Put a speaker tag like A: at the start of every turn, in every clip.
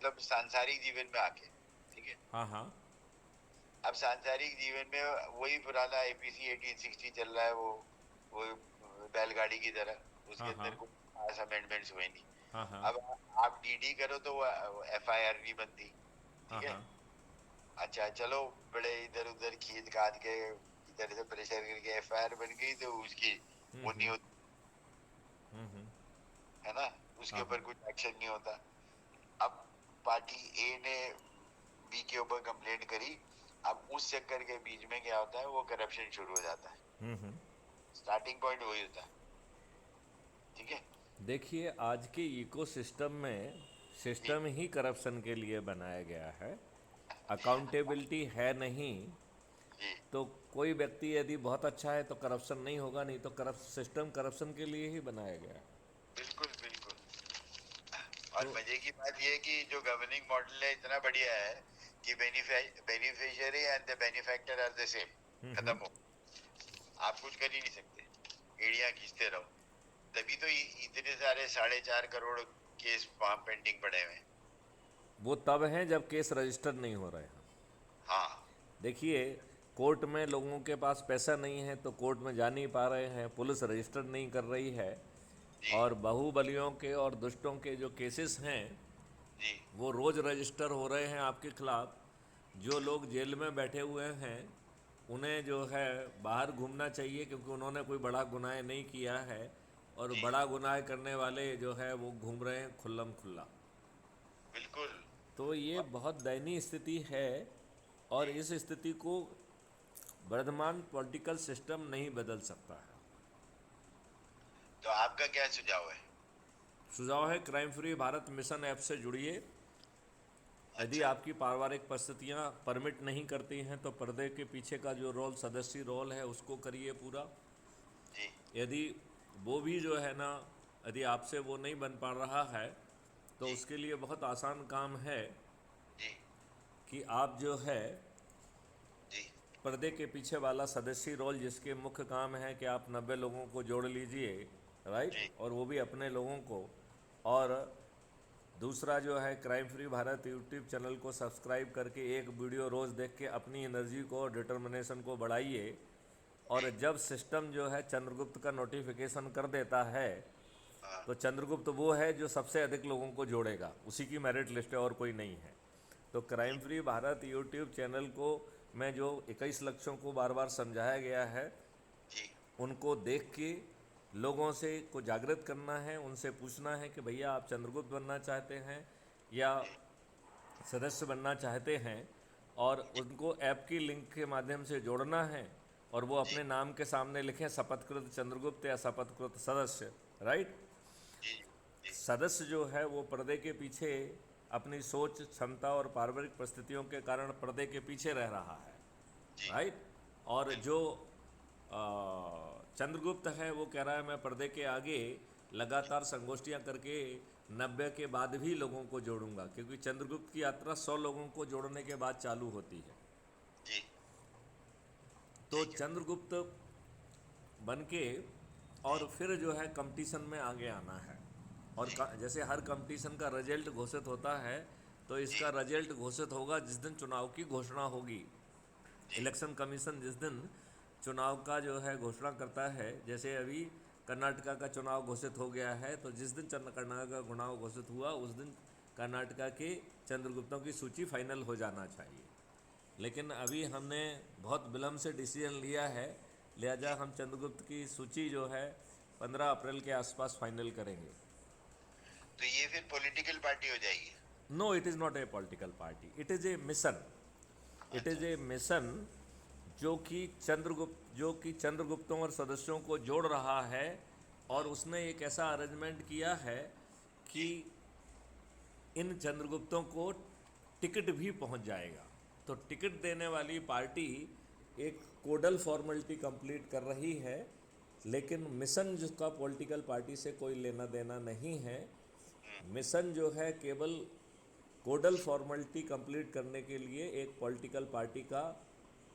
A: मतलब सांसारिक जीवन में आके, ठीक है।
B: हाँ हाँ।
A: अब सांसारिक जीवन में वही पुराना आईपीसी 1860 चल रहा है, वो बैलगाड़ी की तरह, उसके
B: हाँ हाँ।
A: अंदर कोई खास अमेंडमेंट्स हुए नहीं।
B: हाँ हाँ।
A: अब आप डीडी करो तो वो एफआईआर नहीं बनती,
B: हाँ
A: ठीक है।
B: हाँ।
A: अच्छा चलो, बड़े इधर उधर खींच खाद के इधर से प्रेशर करके एफआईआर बन गई तो उसकी वो नहीं होती,
B: हम्म।
A: है ना, उसके
B: हाँ
A: ऊपर
B: हाँ।
A: कुछ एक्शन नहीं होता। अब पार्टी ए ने बी के ऊपर कंप्लेंट करी, अब उस चक्कर के बीच में क्या होता है, वो करप्शन शुरू हो जाता है। स्टार्टिंग पॉइंट वही होता है, ठीक है।
B: देखिए, आज के इकोसिस्टम में
A: जी
B: सिस्टम ही करप्शन के लिए बनाया गया है। अकाउंटेबिलिटी है नहीं।
A: जी,
B: तो कोई व्यक्ति यदि बहुत अच्छा है तो करप्शन नहीं होगा, नहीं तो सिस्टम करप्शन के लिए ही बनाया गया है।
A: बिल्कुल बिल्कुल। और
B: तो
A: मजे की बात यह है कि जो गवर्निंग मॉडल है इतना बढ़िया है कि beneficiary and the benefactor are the same, खत्म हो, आप कुछ कर ही नहीं सकते, एड़ियां खींचते रहो। तभी तो इतने सारे 4.5 करोड़ केस वहां पेंडिंग पड़े हुए हैं।
B: वो तब हैं जब केस रजिस्टर नहीं हो रहे हैं।
A: हाँ
B: देखिए, कोर्ट में लोगों के पास पैसा नहीं है तो कोर्ट में जा नहीं पा रहे हैं, पुलिस रजिस्टर नहीं कर रही है।
A: जी
B: और बाहुबलियों के और दुष्टों के जो केसेस हैं
A: जी
B: वो रोज़ रजिस्टर हो रहे हैं आपके खिलाफ। जो लोग जेल में बैठे हुए हैं उन्हें जो है बाहर घूमना चाहिए, क्योंकि उन्होंने कोई बड़ा गुनाह नहीं किया है। और
A: जी,
B: बड़ा गुनाह करने वाले जो है वो घूम रहे हैं खुल्लम खुल्ला।
A: बिल्कुल।
B: तो ये
A: और-
B: बहुत दयनीय स्थिति है। और
A: जी,
B: इस स्थिति को वर्तमान पॉलिटिकल सिस्टम नहीं बदल सकता है।
A: तो आपका क्या सुझाव है?
B: सुझाव है, crime free Bharat mission app से जुड़िए। यदि
A: अच्छा।
B: आपकी पारिवारिक परिस्थितियाँ परमिट नहीं करती हैं तो पर्दे के पीछे का जो रोल, सदस्यी रोल है, उसको करिए पूरा।
A: जी
B: यदि वो भी जो है ना, यदि आपसे वो नहीं बन पा रहा है तो
A: जी
B: उसके लिए बहुत आसान काम है
A: जी
B: कि आप जो है
A: जी
B: पर्दे के पीछे वाला सदस्यी रोल, जिसके मुख्य काम है कि आप 90 लोगों को जोड़ लीजिए, राइट,
A: जी
B: और वो भी अपने लोगों को। और दूसरा जो है, crime free Bharat YouTube channel को सब्सक्राइब करके एक वीडियो रोज़ देख के अपनी एनर्जी को और डिटर्मिनेशन को बढ़ाइए।
A: जी।
B: और जब सिस्टम जो है चंद्रगुप्त का नोटिफिकेशन कर देता है
A: हाँ
B: तो चंद्रगुप्त वो है जो सबसे अधिक लोगों को जोड़ेगा, उसी की मेरिट लिस्ट है और कोई नहीं है। तो crime free Bharat YouTube channel को मैं जो 21 लक्ष्यों को बार बार समझाया गया है
A: जी
B: उनको देख के लोगों से को जागृत करना है, उनसे पूछना है कि भैया आप चंद्रगुप्त बनना चाहते हैं या
A: जी
B: सदस्य बनना चाहते हैं। और उनको ऐप की लिंक के माध्यम से जोड़ना है और वो
A: जी
B: अपने नाम के सामने लिखें शपथकृत चंद्रगुप्त या शपथकृत सदस्य, राइट।
A: जी जी
B: सदस्य जो है वो पर्दे के पीछे अपनी सोच, क्षमता और पारिवारिक परिस्थितियों के कारण पर्दे के पीछे रह रहा है,
A: जी,
B: राइट। और
A: बिल्कुल।
B: जो चंद्रगुप्त है वो कह रहा है मैं पर्दे के आगे लगातार संगोष्ठियां करके 90 के बाद भी लोगों को जोड़ूंगा, क्योंकि चंद्रगुप्त की यात्रा 100 लोगों को जोड़ने के बाद चालू होती है।
A: जी,
B: तो
A: ठीक है।
B: चंद्रगुप्त बन के
A: जी
B: और फिर जो है कंपटीशन में आगे आना है। और
A: जी
B: जैसे हर कंपटीशन का रिजल्ट घोषित होता है तो
A: जी
B: इसका रिजल्ट घोषित होगा जिस दिन चुनाव की घोषणा होगी।
A: जी
B: इलेक्शन कमीशन जिस दिन चुनाव का जो है घोषणा करता है, जैसे अभी कर्नाटका का चुनाव घोषित हो गया है, तो जिस दिन कर्नाटका का चुनाव घोषित हुआ उस दिन कर्नाटका के चंद्रगुप्तों की सूची फाइनल हो जाना चाहिए। लेकिन अभी हमने बहुत विलम्ब से डिसीजन लिया है, लिहाजा
A: जी।
B: हम चंद्रगुप्त की सूची जो है 15 अप्रैल के आसपास फाइनल करेंगे।
A: तो ये फिर पॉलिटिकल पार्टी हो जाएगी?
B: No, it is not a political party, it is a mission. It
A: अच्छा।
B: इज़ ए मिशन जो कि चंद्रगुप्तों और सदस्यों को जोड़ रहा है। और
A: हाँ,
B: उसने एक ऐसा अरेंजमेंट किया है कि
A: जी
B: इन चंद्रगुप्तों को टिकट भी पहुंच जाएगा। तो टिकट देने वाली पार्टी एक कोडल फॉर्मेलिटी कंप्लीट कर रही है, लेकिन मिशन जिसका पॉलिटिकल पार्टी से कोई लेना देना नहीं है। मिशन जो है केवल कोडल फॉर्मेलिटी कंप्लीट करने के लिए एक पॉलिटिकल पार्टी का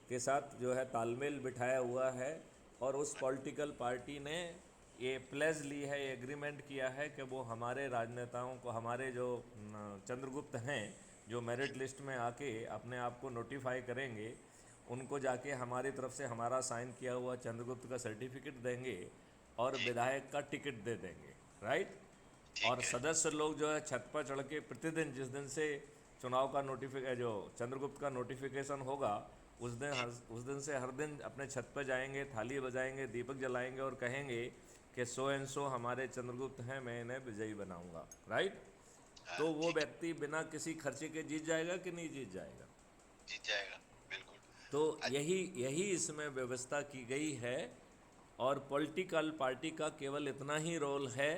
B: के साथ जो है तालमेल बिठाया हुआ है। और उस पॉलिटिकल पार्टी ने ये प्लेज ली है, ये एग्रीमेंट किया है कि वो हमारे राजनेताओं को, हमारे जो चंद्रगुप्त हैं जो मेरिट लिस्ट में आके अपने आप को नोटिफाई करेंगे, उनको जाके हमारी तरफ से हमारा साइन किया हुआ चंद्रगुप्त का सर्टिफिकेट देंगे और
A: जी,
B: विधायक का टिकट दे देंगे, राइट। और
A: ठीक है।
B: सदस्य लोग जो है छत पर चढ़ के प्रतिदिन, जिस दिन से चुनाव का जो चंद्रगुप्त का नोटिफिकेशन होगा, उस दिन से हर दिन अपने छत पर जाएंगे, थाली बजाएंगे, दीपक जलाएंगे और कहेंगे कि सो एंड सो हमारे चंद्रगुप्त हैं, मैं इन्हें विजयी बनाऊंगा, राइट।
A: हाँ,
B: तो वो
A: ठीक है,
B: व्यक्ति बिना किसी खर्चे के जीत जाएगा कि नहीं जीत जाएगा।
A: जीत जाएगा, बिल्कुल।
B: तो यही यही इसमें व्यवस्था की गई है। और पॉलिटिकल पार्टी का केवल इतना ही रोल है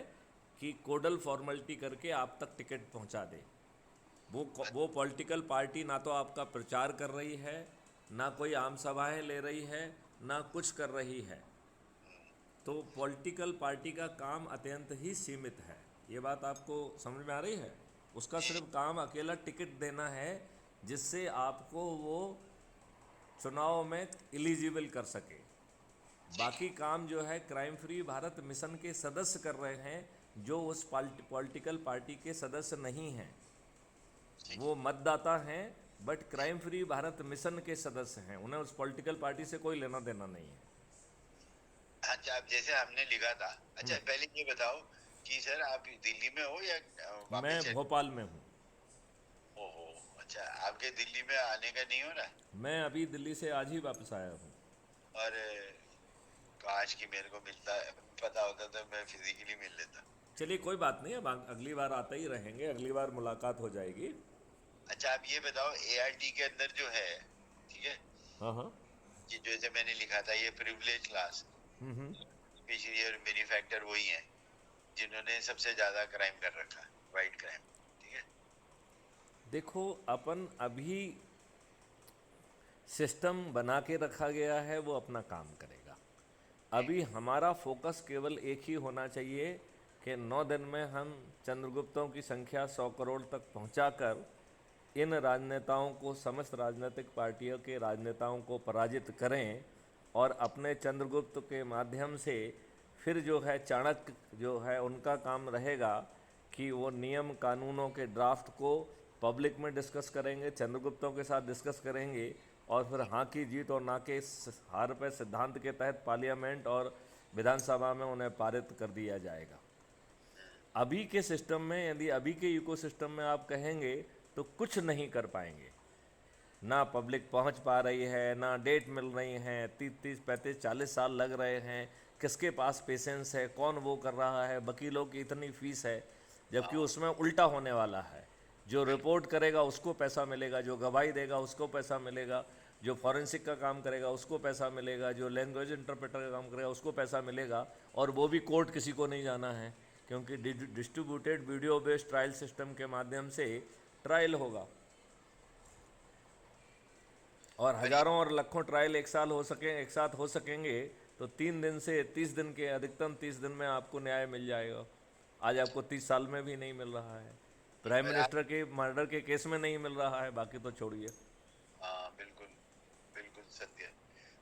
B: कि कोडल फॉर्मेलिटी करके आप तक टिकट पहुंचा दे। वो पॉलिटिकल पार्टी ना तो आपका प्रचार कर रही है, ना कोई आम सभाएं ले रही है, ना कुछ कर रही है। तो पॉलिटिकल पार्टी का काम अत्यंत ही सीमित है। ये बात आपको समझ में आ रही है। उसका सिर्फ काम अकेला टिकट देना है, जिससे आपको वो चुनाव में एलिजिबल कर सके। बाकी काम जो है क्राइम फ्री भारत मिशन के सदस्य कर रहे हैं, जो उस पॉलिटिकल पार्टी के सदस्य नहीं हैं। वो मतदाता हैं, but crime free Bharat mission के सदस्य हैं, उन्हें उस पॉलिटिकल पार्टी से कोई लेना देना नहीं है।
A: अच्छा, अब जैसे हमने लिखा था, अच्छा पहले ये बताओ कि सर आप दिल्ली में हो या
B: मैं
A: वापस चले?
B: भोपाल में हूँ।
A: ओहो, अच्छा, आपके दिल्ली में आने का नहीं हो रहा है?
B: मैं अभी दिल्ली से आज ही वापस आया हूँ।
A: और काश कि मेरे को मिलता, पता होता तो मैं फिजिकली मिल लेता।
B: चलिए कोई बात नहीं, अब अगली बार आते ही रहेंगे, अगली बार मुलाकात हो जाएगी।
A: अच्छा, आप ये बताओ, एआरटी के अंदर जो है, ठीक है,
B: हाँ हाँ।
A: कि जैसे मैंने लिखा था, ये प्रिविलेज क्लास, स्पेशली और बेनिफैक्टर वही है जिन्होंने सबसे ज्यादा क्राइम कर रखा है, वाइट क्राइम, ठीक है।
B: देखो, अपन अभी सिस्टम बना के रखा गया है, वो अपना काम करेगा। अभी हमारा फोकस केवल एक ही होना चाहिए कि 9 दिन में हम चंद्रगुप्तों की संख्या 100 करोड़ तक पहुंचाकर इन राजनेताओं को, समस्त राजनीतिक पार्टियों के राजनेताओं को पराजित करें और अपने चंद्रगुप्त के माध्यम से फिर जो है चाणक्य जो है उनका काम रहेगा कि वो नियम कानूनों के ड्राफ्ट को पब्लिक में डिस्कस करेंगे, चंद्रगुप्तों के साथ डिस्कस करेंगे और फिर हाँ की जीत और ना के हार पर सिद्धांत के तहत पार्लियामेंट और विधानसभा में उन्हें पारित कर दिया जाएगा। अभी के सिस्टम में, यदि अभी के इकोसिस्टम में आप कहेंगे तो कुछ नहीं कर पाएंगे। ना पब्लिक पहुंच पा रही है, ना डेट मिल रही हैं, 30-30, 35, 40 साल लग रहे हैं। किसके पास पेशेंस है, कौन वो कर रहा है, वकीलों की इतनी फीस है, जबकि उसमें उल्टा होने वाला है। जो रिपोर्ट करेगा उसको पैसा मिलेगा, जो गवाही देगा उसको पैसा मिलेगा, जो फॉरेंसिक का काम करेगा उसको पैसा मिलेगा, जो लैंग्वेज इंटरप्रेटर का काम करेगा उसको पैसा मिलेगा, और वो भी कोर्ट किसी को नहीं जाना है, क्योंकि distributed video based trial system के माध्यम से ट्रायल होगा। और हजारों और लाखों ट्रायल एक साथ हो सकेंगे तो 3 दिन से 30 दिन के, अधिकतम 30 दिन में आपको न्याय मिल जाएगा। आज आपको 30 साल में भी नहीं मिल रहा है। प्राइम
A: पर
B: मिनिस्टर के मर्डर के केस में नहीं मिल रहा है, बाकी तो छोड़िए।
A: हाँ, बिल्कुल बिल्कुल सत्य।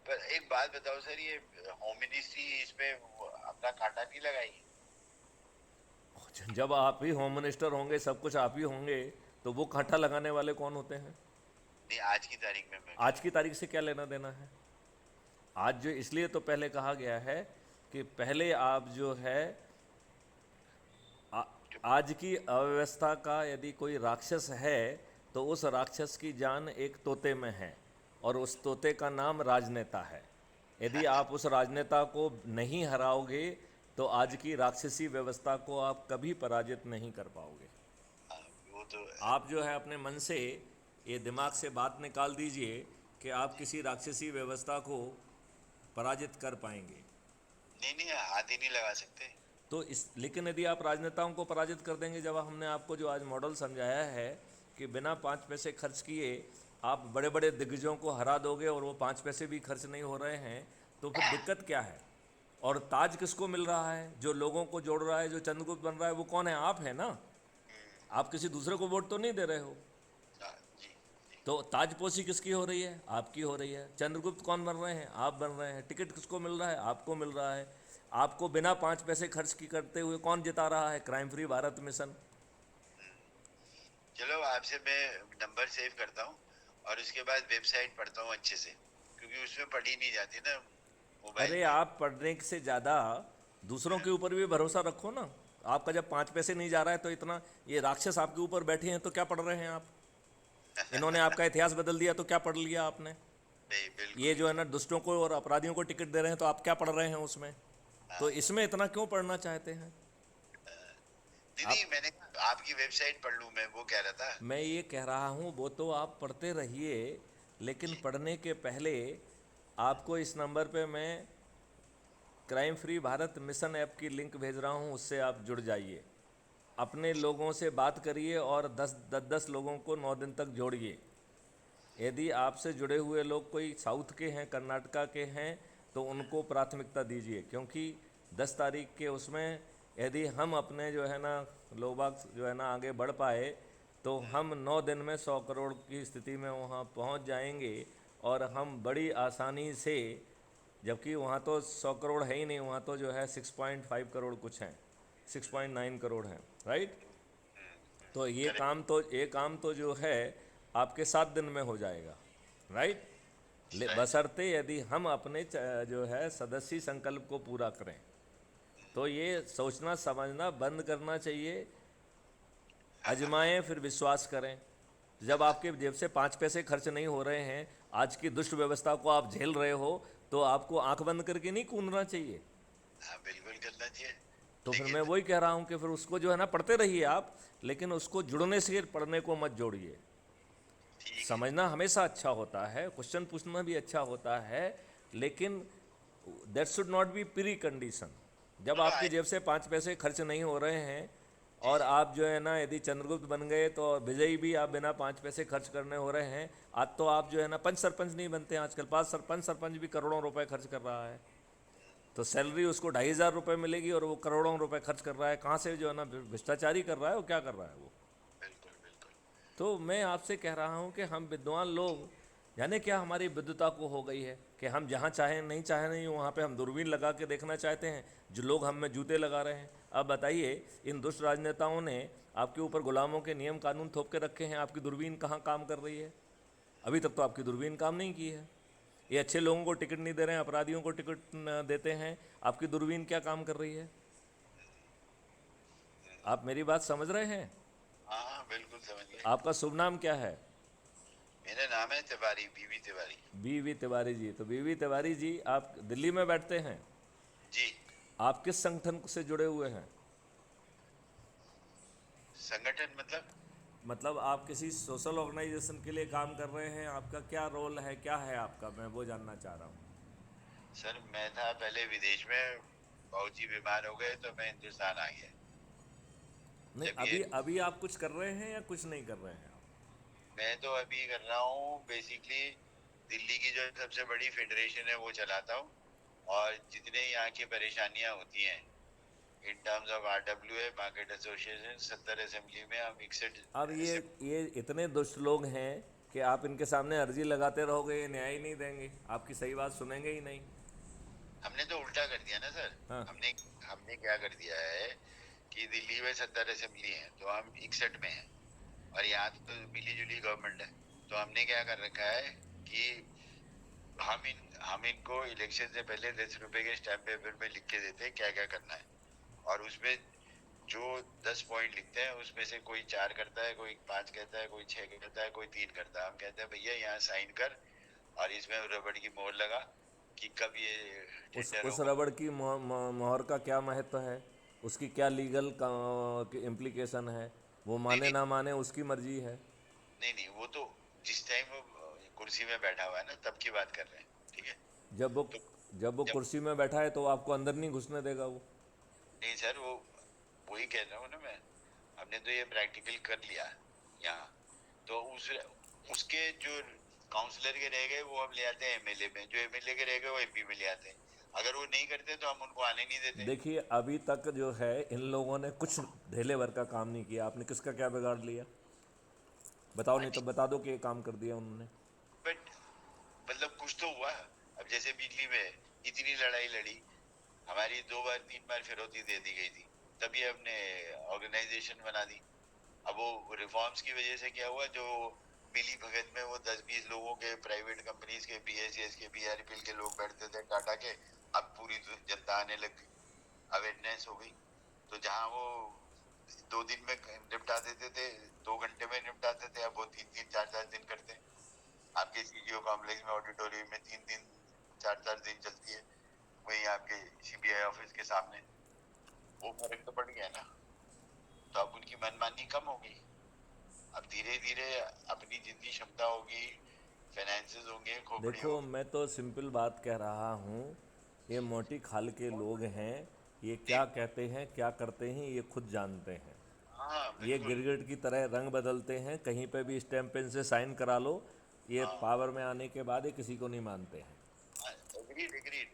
A: पर एक बात बताओ सर, ये होम मिनिस्ट्री इस पे अपना कांटा नहीं लगाई?
B: जब आप ही होम मिनिस्टर होंगे, सब कुछ आप ही होंगे, तो वो कांटा लगाने वाले कौन होते हैं?
A: नहीं, आज की तारीख में मैं
B: आज की तारीख से क्या लेना देना है? आज जो, इसलिए तो पहले कहा गया है कि पहले आप जो है आज की अव्यवस्था का यदि कोई राक्षस है तो उस राक्षस की जान एक तोते में है, और उस तोते का नाम राजनेता है। यदि आप उस राजनेता को नहीं हराओगे तो आज की राक्षसी व्यवस्था को आप कभी पराजित नहीं कर पाओगे।
A: हाँ, वो तो
B: आप जो है अपने मन से, ये दिमाग से बात निकाल दीजिए कि आप किसी राक्षसी व्यवस्था को पराजित कर पाएंगे।
A: नहीं, हाथ ही नहीं लगा सकते।
B: तो लेकिन यदि आप राजनेताओं को पराजित कर देंगे, जब हमने आपको जो आज मॉडल समझाया है कि बिना 5 पैसे खर्च किए आप बड़े बड़े दिग्गजों को हरा दोगे और वो 5 पैसे भी खर्च नहीं हो रहे हैं, तो फिर दिक्कत क्या है? और ताज किसको मिल रहा है? जो लोगों को जोड़ रहा है, जो चंद्रगुप्त बन रहा है, वो कौन है? आप है ना। आप किसी दूसरे को वोट तो नहीं दे रहे हो।
A: हाँ, जी।
B: तो ताजपोशी किसकी हो रही है? आपकी हो रही है। चंद्रगुप्त कौन बन रहे हैं? आप बन रहे हैं। टिकट किसको मिल रहा है? आपको मिल रहा है। आपको बिना 5 पैसे खर्च की करते हुए कौन जिता रहा है? Crime free Bharat mission.
A: चलो आपसे मैं नंबर सेव करता हूँ और उसके बाद वेबसाइट पढ़ता हूँ अच्छे से, क्योंकि उसमें पढ़ी नहीं जाती ना मोबाइल
B: अरे
A: में।
B: आप पढ़ने से ज़्यादा दूसरों के ऊपर भी भरोसा रखो ना। आपका जब 5 पैसे नहीं जा रहा है तो इतना ये राक्षस आपके ऊपर बैठे हैं तो क्या पढ़ रहे हैं आप? इन्होंने आपका इतिहास बदल दिया तो क्या पढ़ लिया आपने?
A: नहीं,
B: ये
A: बिल्कुल
B: जो है ना दुष्टों को और अपराधियों को टिकट दे रहे हैं तो आप क्या पढ़ रहे हैं उसमें? तो
A: हाँ।
B: इसमें इतना क्यों पढ़ना चाहते हैं
A: नहीं
B: आप?
A: नहीं, मैंने आपकी वेबसाइट पढ़ लूँ, मैं वो कह रहा था।
B: मैं ये कह रहा हूँ वो तो आप पढ़ते रहिए, लेकिन
A: जी।
B: पढ़ने के पहले आपको इस नंबर पे मैं crime free Bharat mission app की लिंक भेज रहा हूँ, उससे आप जुड़ जाइए। अपने लोगों से बात करिए और 10 लोगों को 9 दिन तक जोड़िए। यदि आपसे जुड़े हुए लोग कोई साउथ के हैं, कर्नाटका के हैं, तो उनको प्राथमिकता दीजिए, क्योंकि 10 तारीख के उसमें यदि हम अपने जो है ना लोग बाग जो है ना आगे बढ़ पाए तो हम 9 दिन में 100 करोड़ की स्थिति में वहाँ पहुँच जाएंगे। और हम बड़ी आसानी से, जबकि वहाँ तो 100 करोड़ है ही नहीं, वहाँ तो जो है 6.5 करोड़ कुछ हैं, 6.9 करोड़ हैं, राइट। तो
A: करेक्ट।
B: ये काम तो जो है आपके 7 दिन में हो जाएगा, राइट।
A: राइट।
B: बशर्ते यदि हम अपने जो है सदस्य संकल्प को पूरा करें। तो ये सोचना समझना बंद करना चाहिए। आजमाएं फिर विश्वास करें। जब आपके जेब से 5 पैसे खर्च नहीं हो रहे हैं, आज की दुष्ट व्यवस्था को आप झेल रहे हो, तो आपको आंख बंद करके नहीं कूदना चाहिए।
A: हाँ, बिल्कुल करना चाहिए।
B: तो फिर मैं
A: लेकिन
B: वही कह रहा हूँ कि फिर उसको जो है ना पढ़ते रहिए आप, लेकिन उसको जुड़ने से पढ़ने को मत जोड़िए।
A: ठीक है।
B: समझना हमेशा अच्छा होता है, क्वेश्चन पूछना भी अच्छा होता है, लेकिन that should not be pre condition. जब
A: नो नो,
B: आपके जेब से 5 पैसे खर्च नहीं हो रहे हैं
A: जी
B: और
A: जी।
B: आप जो है ना यदि चंद्रगुप्त बन गए तो विजयी भी आप बिना 5 पैसे खर्च करने हो रहे हैं। आज तो आप जो है ना पंच सरपंच नहीं बनते हैं, आजकल 5 सरपंच भी करोड़ों रुपए खर्च कर रहा है। तो सैलरी उसको 2,500 रुपये मिलेगी और वो करोड़ों रुपए खर्च कर रहा है। कहाँ से जो है ना भ्रष्टाचारी कर रहा है, वो क्या कर रहा है वो?
A: बिल्कुल बिल्कुल।
B: तो मैं आपसे कह रहा हूँ कि हम विद्वान लोग जाने क्या हमारी विद्वता को हो गई है कि हम जहाँ चाहें नहीं चाहें नहीं वहाँ पे हम दूरबीन लगा के देखना चाहते हैं, जो लोग हम में जूते लगा रहे हैं। अब बताइए, इन दुष्ट राजनेताओं ने आपके ऊपर गुलामों के नियम कानून थोप के रखे हैं, आपकी दूरबीन कहाँ काम कर रही है? अभी तक तो आपकी दूरबीन काम नहीं की है। ये अच्छे लोगों को टिकट नहीं दे रहे हैं, अपराधियों को टिकट देते हैं, आपकी दूरबीन क्या काम कर रही है? आप मेरी बात समझ रहे हैं?
A: हाँ हाँ, बिल्कुल समझ गए।
B: आपका शुभ नाम क्या है?
A: मेरा नाम है तिवारी, बीवी तिवारी।
B: बीवी तिवारी जी। तो बीवी तिवारी जी, आप दिल्ली में बैठते हैं।
A: जी।
B: आप किस संगठन से जुड़े हुए हैं?
A: संगठन मतलब?
B: मतलब आप किसी सोशल ऑर्गेनाइजेशन के लिए काम कर रहे हैं? आपका क्या रोल है, क्या है आपका, मैं वो जानना चाह रहा हूँ।
A: सर मैं था पहले विदेश में, बहुत ही बीमार हो गए तो मैं हिंदुस्तान आ गया।
B: नहीं,
A: जब ये
B: अभी अभी आप कुछ कर रहे हैं या कुछ नहीं कर रहे हैं आप?
A: मैं तो अभी कर रहा हूँ बेसिकली, दिल्ली की जो सबसे बड़ी फेडरेशन है वो चलाता हूँ। और जितने यहाँ की परेशानियाँ होती हैं in terms of RWA market association, 70 assembly में हम 61
B: अब ये इतने दुष्ट लोग हैं कि आप इनके सामने अर्जी लगाते रहोगे, ये न्याय ही नहीं देंगे, आपकी सही बात सुनेंगे ही नहीं।
A: हमने तो उल्टा कर दिया ना सर।
B: हाँ।
A: हमने हमने क्या कर दिया है कि दिल्ली में 70 असेंबली है तो हम 61 में हैं, और यहाँ तो मिली जुली गवर्नमेंट है। तो हमने क्या कर रखा है कि हम इनको इलेक्शन से पहले 10 रुपए के स्टैम्प पेपर में लिख के देते हैं क्या क्या करना है। और उसमें जो 10 पॉइंट लिखते हैं उसमें से कोई 4 करता है, कोई 5 कहता है, कोई 6 कहता है, कोई 3 करता है। हम कहते हैं भैया यहाँ साइन कर और इसमें रबड़ की मोहर लगा कि कब ये टेंडर
B: उस
A: होगा।
B: रबड़ की मोहर का क्या महत्व है? उसकी क्या लीगल इम्प्लीकेशन है? वो
A: नहीं
B: माने
A: नहीं
B: ना माने उसकी मर्जी है।
A: नहीं नहीं, वो तो जिस टाइम वो कुर्सी में बैठा हुआ है ना तब की बात कर रहे हैं, ठीक है।
B: जब वो
A: तो
B: जब वो
A: जब
B: कुर्सी में बैठा है तो आपको अंदर नहीं घुसने देगा वो।
A: नहीं सर, वो वही कह रहा हूँ ना मैं। हमने तो ये प्रैक्टिकल कर लिया यहाँ। तो उसके जो काउंसलर के रह गए वो हम ले आते हैं MLA में, जो MLA के रह गए वो MP में ले आते हैं। अगर वो नहीं करते तो हम उनको आने नहीं देते।
B: देखिए, अभी तक जो है इन लोगों ने कुछ ढेले भर का काम नहीं किया। आपने किसका क्या बिगाड़ लिया? बताओ,
A: हाँ
B: नहीं तो
A: नहीं,
B: बता दो कि ये काम कर दिया उन्होंने।
A: बट मतलब कुछ तो हुआ। अब जैसे बिजली में इतनी लड़ाई लड़ी, हमारी 2 फिरौती दे दी गई थी, तभी हमने ऑर्गेनाइजेशन बना दी। अब वो रिफॉर्म्स की वजह से क्या हुआ, जो मिली भगत में वो 10-20 लोगों के प्राइवेट कंपनीज के बीएसएस के बीआरपीएल के लोग बैठते थे, टाटा के, अब पूरी जनता आने लग गई, अवेयरनेस हो गई। तो जहाँ वो 2 दिन में निपटा देते थे, 2 घंटे में निपटाते थे, अब वो 3-3 4-4 दिन करते हैं। आपके सीजीओ कॉम्प्लेक्स में ऑडिटोरियम में 3 दिन 4-4 दिन चलती है, वहीं आपके सीबीआई ऑफिस के सामने। वो फर्क तो पड़ गया ना। तो अब उनकी मनमानी कम होगी, अब धीरे धीरे अपनी जितनी क्षमता होगी, फाइनेंसेस होंगे, खोपड़ी
B: देखो,
A: होगी।
B: मैं तो सिंपल बात कह रहा हूँ, ये मोटी खाल के लोग हैं, ये क्या कहते हैं क्या करते हैं ये खुद जानते हैं।
A: हाँ
B: ये
A: बिल्कुल।
B: गिरगिट की तरह रंग बदलते हैं, कहीं पे भी स्टैम्प पेन से साइन करा लो, ये
A: हाँ,
B: पावर में आने के बाद ये किसी को नहीं मानते हैं।
A: एग्रीड एग्रीड,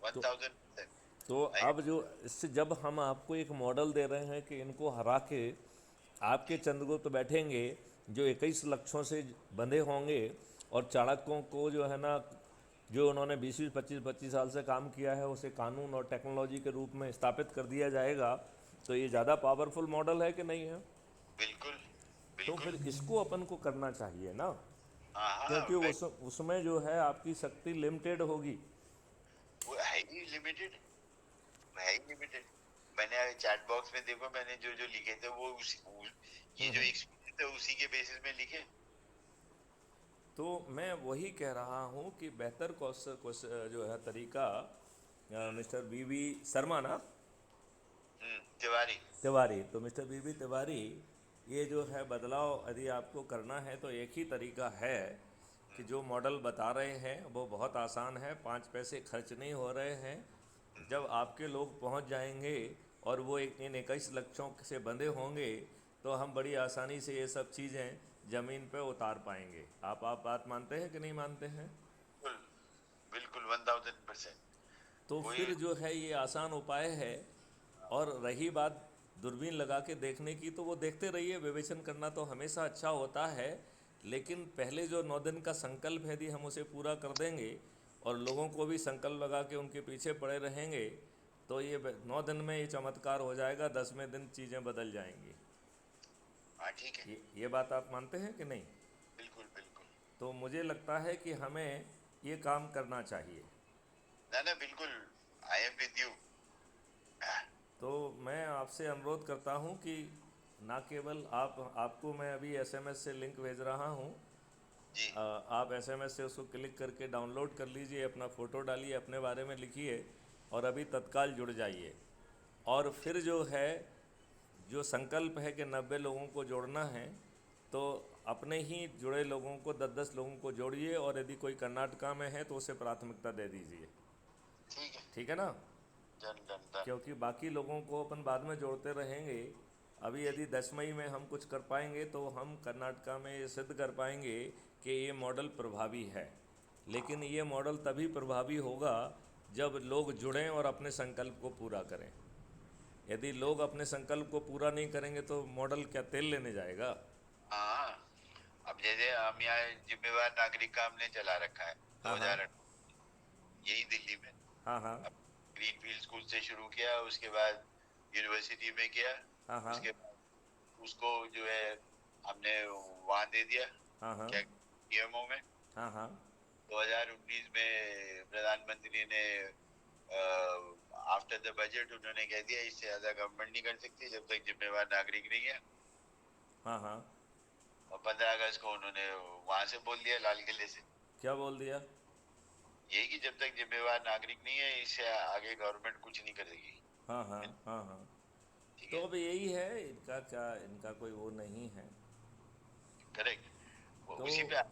B: तो
A: 1000%।
B: तो अब जो इससे जब हम आपको एक मॉडल दे रहे हैं कि इनको हरा के आपके चंद्रगुप्त बैठेंगे जो 21 लक्षों से बंधे होंगे, और चाणक्यों को जो है ना, जो उन्होंने 20-20 25-25 साल से काम किया है, उसे कानून और टेक्नोलॉजी के रूप में स्थापित कर दिया जाएगा, तो ये ज़्यादा पावरफुल मॉडल है कि नहीं है?
A: बिल्कुल
B: तो
A: बिल्कुल।
B: फिर इसको अपन को करना चाहिए ना,
A: हाँ हाँ,
B: क्योंकि उसमें जो है आपकी शक्ति लिमिटेड होगी।
A: वो है ही लिमिटेड, है ही लिमिटेड। मैंने चैट बॉक्स में देखो, मैंने जो जो लिखे थे वो ये जो एक्सपीरियंस है उसी के बेसिस में लिखे।
B: तो मैं वही कह रहा हूँ कि बेहतर जो है तरीका, मिस्टर बीबी शर्मा ना,
A: तिवारी।
B: तिवारी, तो मिस्टर बीबी तिवारी, ये जो है बदलाव यदि आपको करना है तो एक ही तरीका है कि जो मॉडल बता रहे हैं वो बहुत आसान है, 5 पैसे खर्च नहीं हो रहे हैं। जब आपके लोग पहुंच जाएंगे और वो इन 21 लक्षों से बंधे होंगे, तो हम बड़ी आसानी से ये सब चीज़ें ज़मीन पे उतार पाएंगे। आप बात मानते हैं कि नहीं मानते हैं?
A: बिल्कुल बिल्कुल, 1000%।
B: तो
A: कोई
B: फिर जो है ये आसान उपाय है। और रही बात दूरबीन लगा के देखने की, तो वो देखते रहिए, विवेचन करना तो हमेशा अच्छा होता है, लेकिन पहले जो 9 दिन का संकल्प है यदि हम उसे पूरा कर देंगे और लोगों को भी संकल्प लगा के उनके पीछे पड़े रहेंगे, तो ये 9 दिन में ये चमत्कार हो जाएगा, 10वें दिन चीज़ें बदल जाएंगी।
A: हाँ ठीक है।
B: ये बात आप मानते हैं कि नहीं?
A: बिल्कुल बिल्कुल।
B: तो मुझे लगता है कि हमें ये काम करना चाहिए।
A: ना ना बिल्कुल, आई एम विद यू।
B: तो मैं आपसे अनुरोध करता हूं कि ना केवल आपको मैं अभी एसएमएस से लिंक भेज रहा हूं,
A: जी
B: आप एसएमएस से उसको क्लिक करके डाउनलोड कर लीजिए, अपना फ़ोटो डालिए, अपने बारे में लिखिए और अभी तत्काल जुड़ जाइए। और फिर जो है, जो संकल्प है कि 90 लोगों को जोड़ना है, तो अपने ही जुड़े लोगों को 10-10 लोगों को जोड़िए, और यदि कोई कर्नाटका में है तो उसे प्राथमिकता दे दीजिए।
A: ठीक है।
B: ठीक है ना?
A: Done done done.
B: क्योंकि बाकी लोगों को अपन बाद में जोड़ते रहेंगे। अभी यदि 10 मई में हम कुछ कर पाएंगे तो हम कर्नाटका में ये सिद्ध कर पाएंगे कि ये मॉडल प्रभावी है। लेकिन ये मॉडल तभी प्रभावी होगा जब लोग जुड़ें और अपने संकल्प को पूरा करें। यदि लोग अपने संकल्प को पूरा नहीं करेंगे तो मॉडल क्या तेल लेने जाएगा?
A: हाँ, अब जैसे हम यहाँ जिम्मेवार नागरिक का हमने चला रखा है
B: हाँ हाँ
A: 2008, यही दिल्ली में।
B: हाँ हाँ
A: अब ग्रीनफील्ड स्कूल से शुरू किया, उसके बाद यूनिवर्सिटी में किया,
B: हाँ हाँ
A: उसके बाद उसको जो है हमने वहाँ दे दिया,
B: हाँ हाँ
A: क्या पीएमओ में।
B: हाँ हाँ
A: 2019 में प्रधानमंत्री ने आफ्टर द बजट उन्होंने कह दिया इससे ज्यादा गवर्नमेंट नहीं कर सकती जब तक जिम्मेवार नागरिक नहीं है।
B: हाँ हाँ।
A: और 15 अगस्त को उन्होंने वहां से बोल दिया, लाल किले से,
B: क्या बोल दिया?
A: यही कि जब तक जिम्मेवार नागरिक नहीं है इससे आगे गवर्नमेंट कुछ नहीं करेगी।
B: हाँ हाँ हाँ हाँ।
A: ठीक
B: तो
A: है।
B: अब यही है इनका, क्या इनका कोई वो नहीं है।
A: करेक्ट, वो
B: तो
A: उसी पे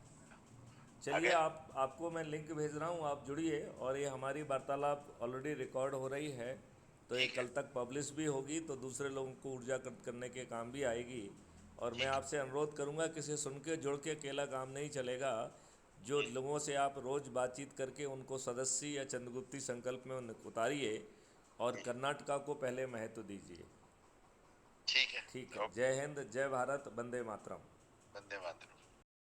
B: चलिए,
A: अगर
B: आपको मैं लिंक भेज रहा हूँ, आप जुड़िए, और ये हमारी वार्तालाप ऑलरेडी रिकॉर्ड हो रही है, तो ये
A: ठीक है।
B: कल तक पब्लिश भी होगी, तो दूसरे लोगों को ऊर्जाकृत करने के काम भी आएगी। और मैं
A: ठीक
B: आपसे अनुरोध करूँगा कि इसे सुन के जुड़ के अकेला काम नहीं चलेगा। जो लोगों से आप रोज़ बातचीत करके उनको सदस्य या चंद्रगुप्ती संकल्प में उतारिए, और कर्नाटका को पहले महत्व दीजिए।
A: ठीक है।
B: ठीक है।
A: ओके।
B: जय हिंद, जय भारत, वंदे मातरम।
A: वंदे मातरम।